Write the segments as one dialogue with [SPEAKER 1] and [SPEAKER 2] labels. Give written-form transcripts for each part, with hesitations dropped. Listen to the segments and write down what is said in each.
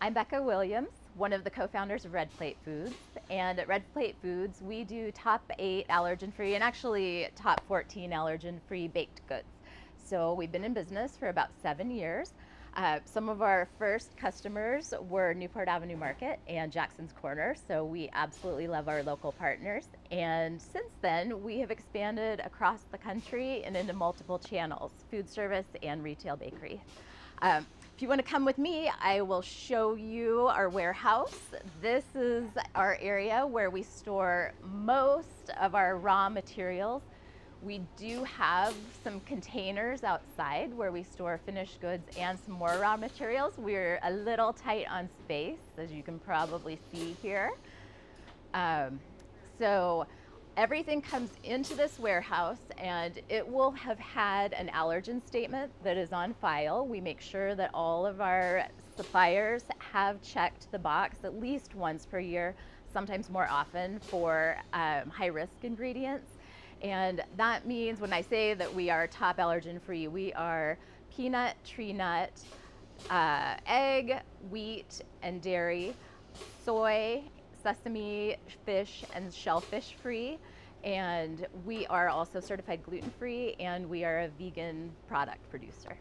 [SPEAKER 1] I'm Becca Williams, one of the co-founders of Red Plate Foods. And at Red Plate Foods, we do top 8 allergen-free and actually top 14 allergen-free baked goods. So we've been in business for about 7 years. Some of our first customers were Newport Avenue Market and Jackson's Corner, so we absolutely love our local partners. And since then, we have expanded across the country and into multiple channels, food service and retail bakery. If you want to come with me, I will show you our warehouse. This is our area where we store most of our raw materials. We do have some containers outside where we store finished goods and some more raw materials. We're a little tight on space, as you can probably see here. So everything comes into this warehouse and it will have had an allergen statement that is on file. We make sure that all of our suppliers have checked the box at least once per year, sometimes more often, for high-risk ingredients. And that means when I say that we are top allergen free, we are peanut, tree nut, egg, wheat, and dairy, soy, sesame, fish, and shellfish free. And we are also certified gluten free, and we are a vegan product producer.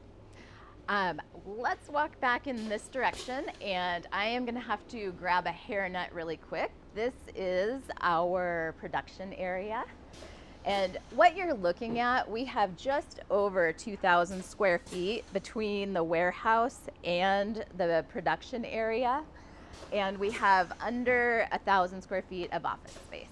[SPEAKER 1] Let's walk back in this direction, and I am gonna have to grab a hairnet really quick. This is our production area. And what you're looking at, we have just over 2,000 square feet between the warehouse and the production area. And we have under 1,000 square feet of office space.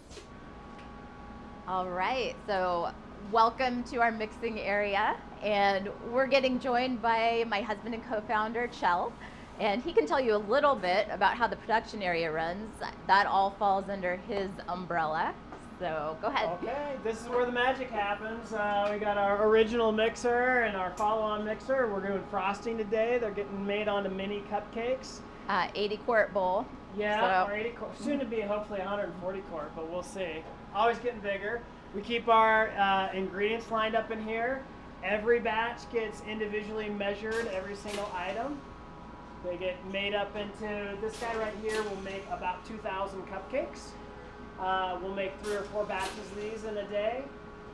[SPEAKER 1] All right, so welcome to our mixing area. And we're getting joined by my husband and co-founder, Chell. And he can tell you a little bit about how the production area runs. That all falls under his umbrella. So go ahead.
[SPEAKER 2] Okay, this is where the magic happens. We got our original mixer and our follow-on mixer. We're doing frosting today. They're getting made onto mini cupcakes.
[SPEAKER 1] 80 quart bowl.
[SPEAKER 2] Yeah,
[SPEAKER 1] so.
[SPEAKER 2] our 80 quart, soon to be hopefully 140 quart, but we'll see. Always getting bigger. We keep our ingredients lined up in here. Every batch gets individually measured, every single item. They get made up into, this guy right here will make about 2,000 cupcakes. We'll make 3 or 4 batches of these in a day.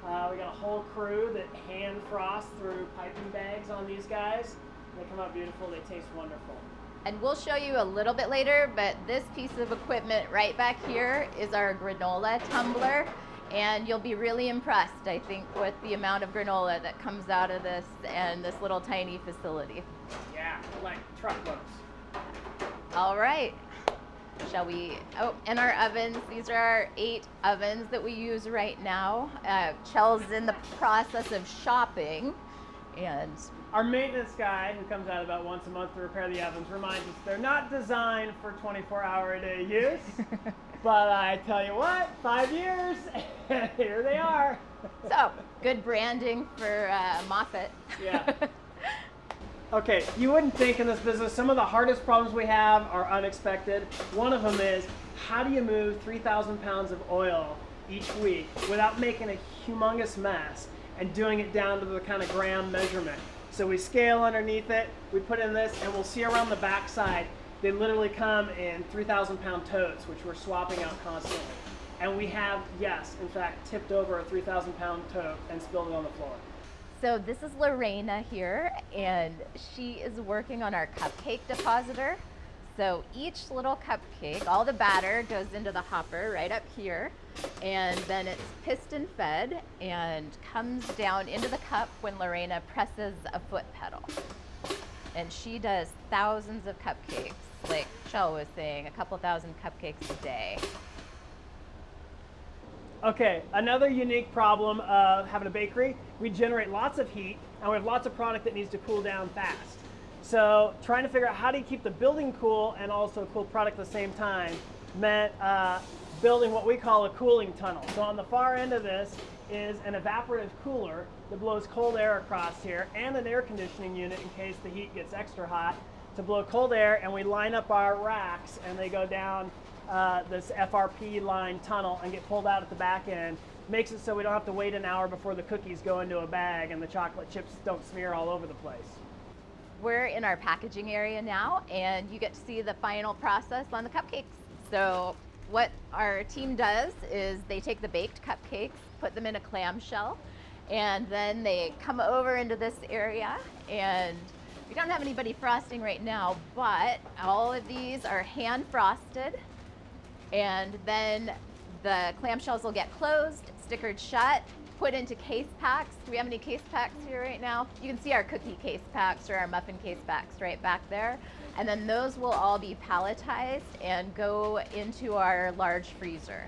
[SPEAKER 2] We got a whole crew that hand frost through piping bags on these guys. They come out beautiful, they taste wonderful.
[SPEAKER 1] And we'll show you a little bit later, but this piece of equipment right back here is our granola tumbler. And you'll be really impressed, I think, with the amount of granola that comes out of this and this little tiny facility.
[SPEAKER 2] Yeah, like truckloads.
[SPEAKER 1] All right. Shall we? Oh, and our ovens. These are our 8 ovens that we use right now. Chell's in the process of shopping, and
[SPEAKER 2] our maintenance guy, who comes out about once a month to repair the ovens, reminds us they're not designed for 24-hour-a-day use. But I tell you what, 5 years, and here they are.
[SPEAKER 1] So good branding for Moffett.
[SPEAKER 2] Yeah. Okay, you wouldn't think in this business, some of the hardest problems we have are unexpected. One of them is, how do you move 3,000 pounds of oil each week without making a humongous mess and doing it down to the kind of gram measurement? So we scale underneath it, we put in this, and we'll see around the backside, they literally come in 3,000 pound totes, which we're swapping out constantly. And we have, yes, in fact, tipped over a 3,000 pound tote and spilled it on the floor.
[SPEAKER 1] So this is Lorena here, and she is working on our cupcake depositor. So each little cupcake, all the batter goes into the hopper right up here, and then it's piston fed and comes down into the cup when Lorena presses a foot pedal. And she does thousands of cupcakes, like Chell was saying, a couple thousand cupcakes a day.
[SPEAKER 2] Okay, another unique problem of having a bakery, we generate lots of heat and we have lots of product that needs to cool down fast. So trying to figure out how do you keep the building cool and also cool product at the same time meant building what we call a cooling tunnel. So on the far end of this is an evaporative cooler that blows cold air across here and an air conditioning unit in case the heat gets extra hot to blow cold air, and we line up our racks and they go down this FRP line tunnel and get pulled out at the back end. Makes it so we don't have to wait an hour before the cookies go into a bag and the chocolate chips don't smear all over the place.
[SPEAKER 1] We're in our packaging area now, and you get to see the final process on the cupcakes. So what our team does is they take the baked cupcakes, put them in a clamshell, and then they come over into this area, and we don't have anybody frosting right now, but all of these are hand frosted, and then the clamshells will get closed, stickered shut, put into case packs. Do we have any case packs here right now? You can see our cookie case packs or our muffin case packs right back there. And then those will all be palletized and go into our large freezer.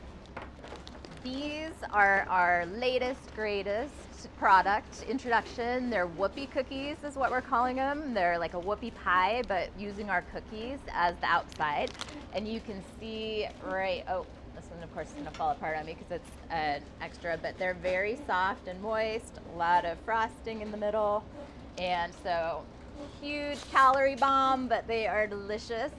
[SPEAKER 1] These are our latest, greatest product introduction. They're whoopie cookies is what we're calling them. They're like a whoopie pie, but using our cookies as the outside. And you can see right, oh, this one of course is gonna fall apart on me because it's an extra, but they're very soft and moist, a lot of frosting in the middle. And so huge calorie bomb, but they are delicious.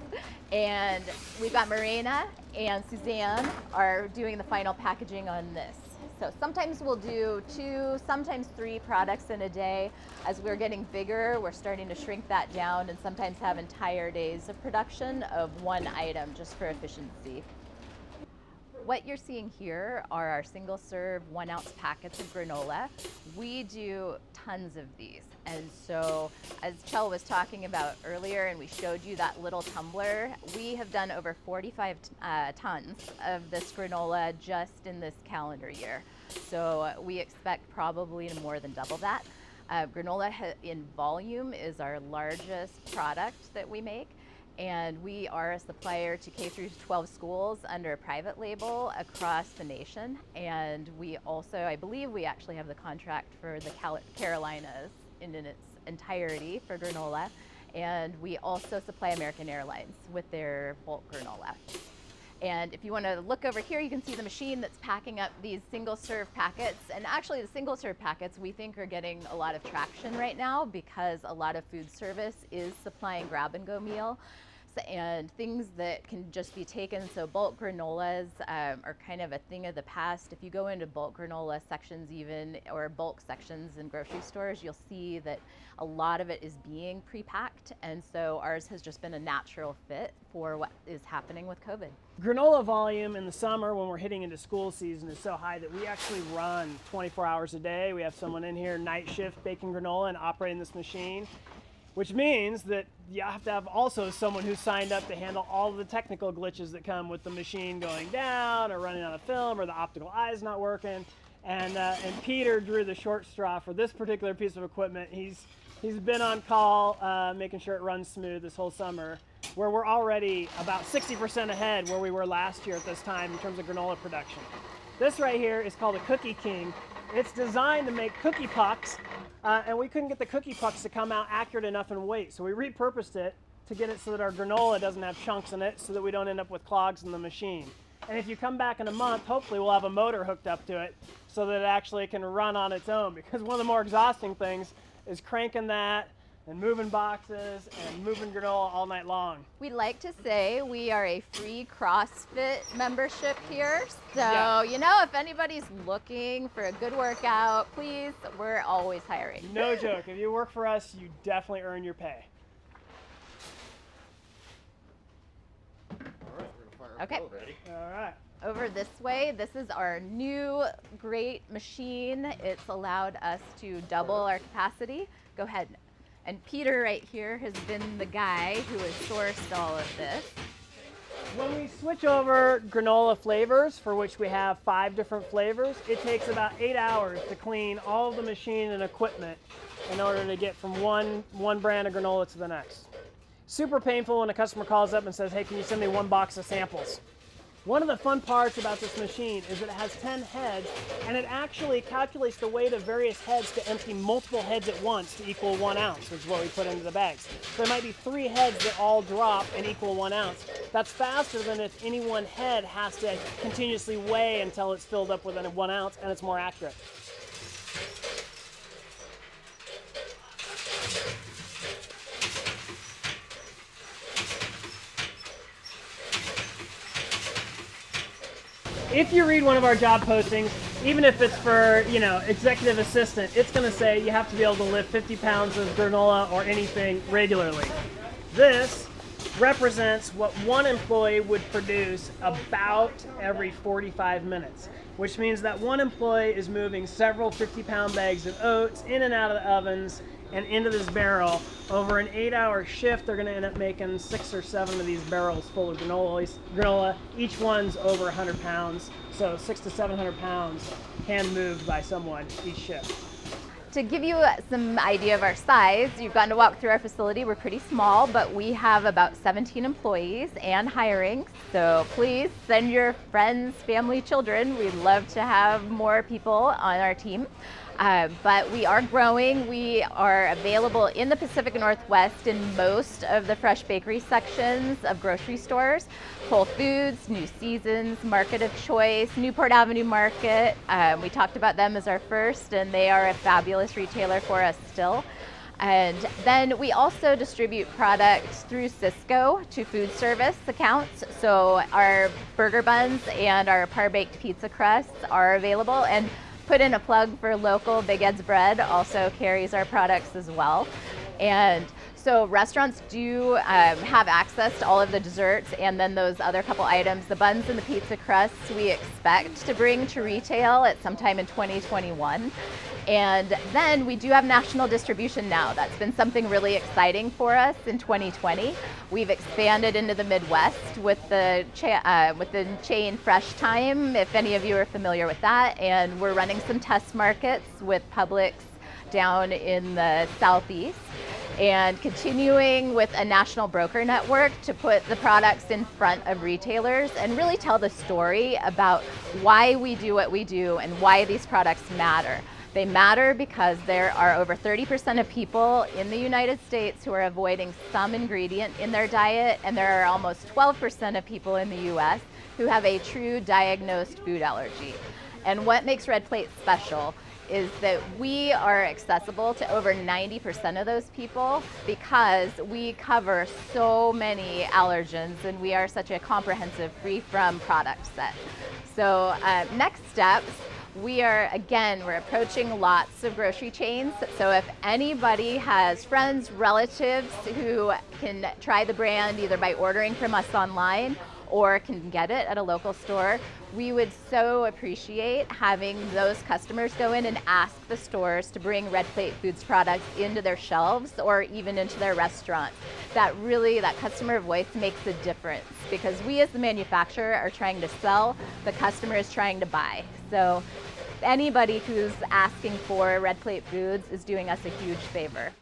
[SPEAKER 1] And we've got Marina and Suzanne are doing the final packaging on this. So sometimes we'll do 2, sometimes 3 products in a day. As we're getting bigger, we're starting to shrink that down and sometimes have entire days of production of one item just for efficiency. What you're seeing here are our single serve 1 ounce packets of granola. We do tons of these. And so as Chell was talking about earlier and we showed you that little tumbler, we have done over 45 tons of this granola just in this calendar year. So we expect probably more than double that. Granola in volume is our largest product that we make. And we are a supplier to K through 12 schools under a private label across the nation. And we also, I believe we actually have the contract for the Carolinas in its entirety for granola. And we also supply American Airlines with their bulk granola. And if you want to look over here, you can see the machine that's packing up these single serve packets. And actually the single serve packets we think are getting a lot of traction right now because a lot of food service is supplying grab and go meal and things that can just be taken. So bulk granolas are kind of a thing of the past. If you go into bulk granola sections even, or bulk sections in grocery stores, you'll see that a lot of it is being pre-packed. And so ours has just been a natural fit for what is happening with COVID.
[SPEAKER 2] Granola volume in the summer when we're hitting into school season is so high that we actually run 24 hours a day. We have someone in here night shift baking granola and operating this machine, which means that you have to have also someone who's signed up to handle all of the technical glitches that come with the machine going down or running out of film or the optical eye's not working. And Peter drew the short straw for this particular piece of equipment. He's been on call making sure it runs smooth this whole summer, where we're already about 60% ahead where we were last year at this time in terms of granola production. This right here is called a Cookie King. It's designed to make cookie pucks, and we couldn't get the cookie pucks to come out accurate enough in weight, so we repurposed it to get it so that our granola doesn't have chunks in it so that we don't end up with clogs in the machine. And if you come back in a month, hopefully we'll have a motor hooked up to it so that it actually can run on its own, because one of the more exhausting things is cranking that and moving boxes and moving granola all night long.
[SPEAKER 1] We like to say we are a free CrossFit membership here. So,
[SPEAKER 2] Yeah.
[SPEAKER 1] You know, if anybody's looking for a good workout, please, we're always hiring.
[SPEAKER 2] No joke. If you work for us, you definitely earn your pay.
[SPEAKER 3] All right, we're gonna fire
[SPEAKER 1] Okay.
[SPEAKER 3] up. Ready?
[SPEAKER 2] All right.
[SPEAKER 1] Over this way, this is our new great machine. It's allowed us to double our capacity. Go ahead. And Peter right here has been the guy who has sourced all of this.
[SPEAKER 2] When we switch over granola flavors, for which we have 5 different flavors, it takes about 8 hours to clean all of the machine and equipment in order to get from one brand of granola to the next. Super painful when a customer calls up and says, hey, can you send me 1 box of samples? One of the fun parts about this machine is that it has 10 heads, and it actually calculates the weight of various heads to empty multiple heads at once to equal 1 ounce, which is what we put into the bags. So there might be 3 heads that all drop and equal 1 ounce. That's faster than if any one head has to continuously weigh until it's filled up with 1 ounce, and it's more accurate. If you read one of our job postings, even if it's for, executive assistant, it's going to say you have to be able to lift 50 pounds of granola or anything regularly. This represents what one employee would produce about every 45 minutes, which means that one employee is moving several 50-pound bags of oats in and out of the ovens and into this barrel. Over an 8-hour shift, they're going to end up making 6 or 7 of these barrels full of granola. Each one's over 100 pounds, so 600 to 700 pounds hand moved by someone each shift.
[SPEAKER 1] To give you some idea of our size, you've gotten to walk through our facility. We're pretty small, but we have about 17 employees and hiring. So please send your friends, family, children. We'd love to have more people on our team. But we are growing. We are available in the Pacific Northwest in most of the fresh bakery sections of grocery stores. Whole Foods, New Seasons, Market of Choice, Newport Avenue Market. We talked about them as our first, and they are a fabulous retailer for us still. And then we also distribute products through Cisco to food service accounts. So our burger buns and our par-baked pizza crusts are available. And put in a plug for local Big Ed's Bread, also carries our products as well. And so restaurants do have access to all of the desserts and then those other couple items. The buns and the pizza crusts we expect to bring to retail at sometime in 2021. And then we do have national distribution now. That's been something really exciting for us in 2020. We've expanded into the Midwest with the chain Fresh Time, if any of you are familiar with that. And we're running some test markets with Publix down in the Southeast, and continuing with a national broker network to put the products in front of retailers and really tell the story about why we do what we do and why these products matter. They matter because there are over 30% of people in the United States who are avoiding some ingredient in their diet, and there are almost 12% of people in the US who have a true diagnosed food allergy. And what makes Red Plate special is that we are accessible to over 90% of those people because we cover so many allergens and we are such a comprehensive free from product set. So next steps, we're approaching lots of grocery chains. So if anybody has friends, relatives who can try the brand either by ordering from us online or can get it at a local store, we would so appreciate having those customers go in and ask the stores to bring Red Plate Foods products into their shelves or even into their restaurants. That customer voice makes a difference because we as the manufacturer are trying to sell, the customer is trying to buy. So anybody who's asking for Red Plate Foods is doing us a huge favor.